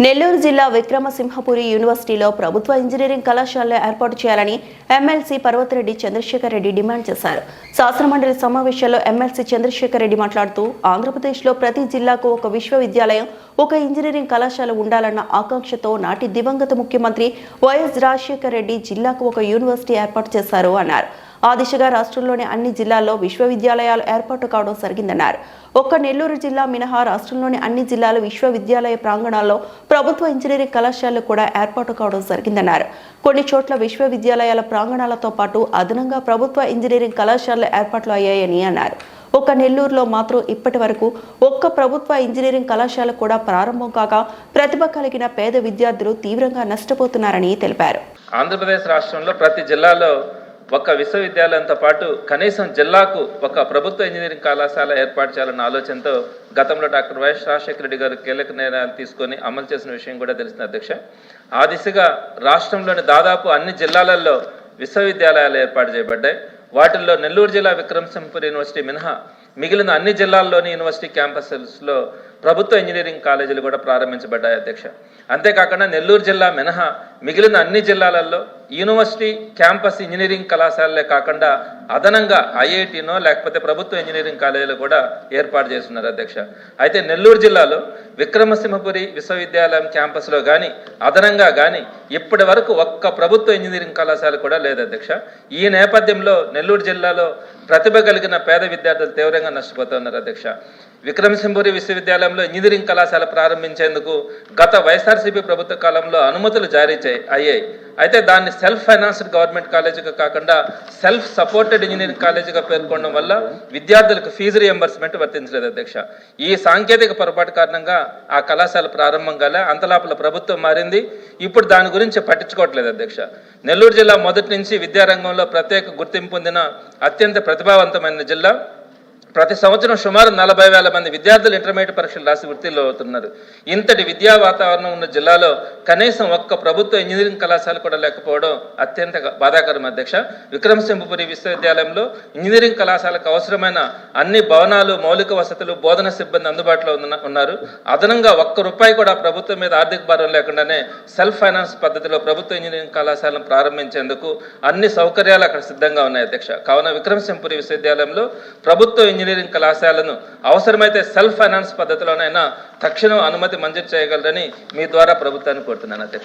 నెల్లూరు జిల్లా విక్రమసింహపురి యూనివర్సిటీలో ప్రభుత్వ ఇంజనీరింగ్ కళాశాల ఏర్పాటు చేయాలని ఎమ్మెల్సీ పర్వతరెడ్డి చంద్రశేఖర్ రెడ్డి డిమాండ్ చేశారు. శాసనమండలి సమావేశంలో ఎమ్మెల్సీ చంద్రశేఖర్ రెడ్డి మాట్లాడుతూ ఆంధ్రప్రదేశ్లో ప్రతి జిల్లాకు ఒక విశ్వవిద్యాలయం, ఒక ఇంజనీరింగ్ కళాశాల ఉండాలన్న ఆకాంక్షతో నాటి దివంగత ముఖ్యమంత్రి వైఎస్ రాజశేఖర రెడ్డి జిల్లాకు ఒక యూనివర్సిటీ ఏర్పాటు చేశారు అన్నారు. ఆ దిశగా రాష్ట్రంలోని అన్ని జిల్లాల్లో విశ్వవిద్యాలయాలు ఏర్పాటు కావడం జరిగిందన్నారు. ఒక్క నెల్లూరు జిల్లా మినహా రాష్ట్రంలోని అన్ని జిల్లాల విశ్వవిద్యాలయ ప్రాంగణాల్లో ప్రభుత్వ ఇంజనీరింగ్ కళాశాలలు కూడా ఏర్పాటు కావడం జరిగిందన్నారు. కొన్ని చోట్ల విశ్వవిద్యాలయాల ప్రాంగణాలతో పాటు అదనంగా ప్రభుత్వ ఇంజనీరింగ్ కళాశాలలు ఏర్పాట్లు అయ్యాయని అన్నారు. ఒక్క నెల్లూరులో మాత్రం ఇప్పటి వరకు ఒక్క ప్రభుత్వ ఇంజనీరింగ్ కళాశాల కూడా ప్రారంభం కాక ప్రతిభ కలిగిన పేద విద్యార్థులు తీవ్రంగా నష్టపోతున్నారని తెలిపారు. ఆంధ్రప్రదేశ్ రాష్ట్రంలో ప్రతి జిల్లాలో ఒక విశ్వవిద్యాలయంతో పాటు కనీసం జిల్లాకు ఒక ప్రభుత్వ ఇంజనీరింగ్ కళాశాల ఏర్పాటు చేయాలన్న ఆలోచనతో గతంలో డాక్టర్ వైఎస్ రాజశేఖర రెడ్డి గారు కీలక నిర్ణయాలు తీసుకొని అమలు చేసిన విషయం కూడా తెలిసింది అధ్యక్ష. ఆ దిశగా రాష్ట్రంలోని దాదాపు అన్ని జిల్లాలలో విశ్వవిద్యాలయాలు ఏర్పాటు చేయబడ్డాయి. వాటిల్లో నెల్లూరు జిల్లా విక్రమసింహపురి యూనివర్సిటీ మినహా మిగిలిన అన్ని జిల్లాల్లోని యూనివర్సిటీ క్యాంపస్లో ప్రభుత్వ ఇంజనీరింగ్ కాలేజీలు కూడా ప్రారంభించబడ్డాయి అధ్యక్ష. అంతేకాకుండా నెల్లూరు జిల్లా మినహా మిగిలిన అన్ని జిల్లాలలో యూనివర్సిటీ క్యాంపస్ ఇంజనీరింగ్ కళాశాలలే కాకుండా అదనంగా ఐఐటీనో లేకపోతే ప్రభుత్వ ఇంజనీరింగ్ కాలేజీలు కూడా ఏర్పాటు చేస్తున్నారు అధ్యక్ష. అయితే నెల్లూరు జిల్లాలో విక్రమసింహపురి విశ్వవిద్యాలయం క్యాంపస్లో కానీ అదనంగా కానీ ఇప్పటి వరకు ఒక్క ప్రభుత్వ ఇంజనీరింగ్ కళాశాల కూడా లేదు అధ్యక్ష. ఈ నేపథ్యంలో నెల్లూరు జిల్లాలో ప్రతిభ కలిగిన పేద విద్యార్థులు తీవ్రంగా నష్టపోతున్నారు అధ్యక్ష. విక్రమసింహపురి విశ్వవిద్యాలయంలో ఇంజనీరింగ్ కళాశాల ప్రారంభించేందుకు గత వైఎస్ఆర్సీపీ ప్రభుత్వ కాలంలో అనుమతులు జారీ అయ్యాయి. అయితే దాన్ని సెల్ఫ్ ఫైనాన్స్డ్ గవర్నమెంట్ కాలేజీగా కాకుండా సెల్ఫ్ సపోర్టెడ్ ఇంజనీరింగ్ కాలేజీగా పేర్కొనడం వల్ల విద్యార్థులకు ఫీజు రియంబర్స్మెంట్ వర్తించలేదు అధ్యక్ష. ఈ సాంకేతిక పొరపాటు కారణంగా ఆ కళాశాల ప్రారంభం కాలే. అంతలోపల ప్రభుత్వం మారింది. ఇప్పుడు దాని గురించి పట్టించుకోవట్లేదు అధ్యక్ష. నెల్లూరు జిల్లా మొదటి నుంచి విద్యారంగంలో ప్రత్యేక గుర్తింపు పొందిన అత్యంత ప్రతిభావంతమైన జిల్లా. ప్రతి సంవత్సరం సుమారు 40,000 మంది విద్యార్థులు ఇంటర్మీడియట్ పరీక్షలు రాసి వృత్తిలో అవుతున్నారు. ఇంతటి విద్యా వాతావరణం ఉన్న జిల్లాలో కనీసం ఒక్క ప్రభుత్వ ఇంజనీరింగ్ కళాశాల కూడా లేకపోవడం అత్యంత బాధాకరం అధ్యక్ష. విక్రమసింహపురి విశ్వవిద్యాలయంలో ఇంజనీరింగ్ కళాశాలకు అవసరమైన అన్ని భవనాలు, మౌలిక వసతులు, బోధన సిబ్బంది అందుబాటులో ఉన్నారు. అదనంగా ఒక్క రూపాయి కూడా ప్రభుత్వం మీద ఆర్థిక భారం లేకుండానే సెల్ఫ్ ఫైనాన్స్ పద్ధతిలో ప్రభుత్వ ఇంజనీరింగ్ కళాశాలను ప్రారంభించేందుకు అన్ని సౌకర్యాలు అక్కడ సిద్ధంగా ఉన్నాయి అధ్యక్ష. కావున విక్రమసింహపురి విశ్వవిద్యాలయంలో ప్రభుత్వ ఇంజనీరింగ్ కళాశాలను అవసరమైతే సెల్ఫ్ ఫైనాన్స్ పద్ధతిలోనైనా తక్షణం అనుమతి మంజూరు చేయగలరని మీ ద్వారా ప్రభుత్వాన్ని కోరుతున్నాను అధ్యక్ష.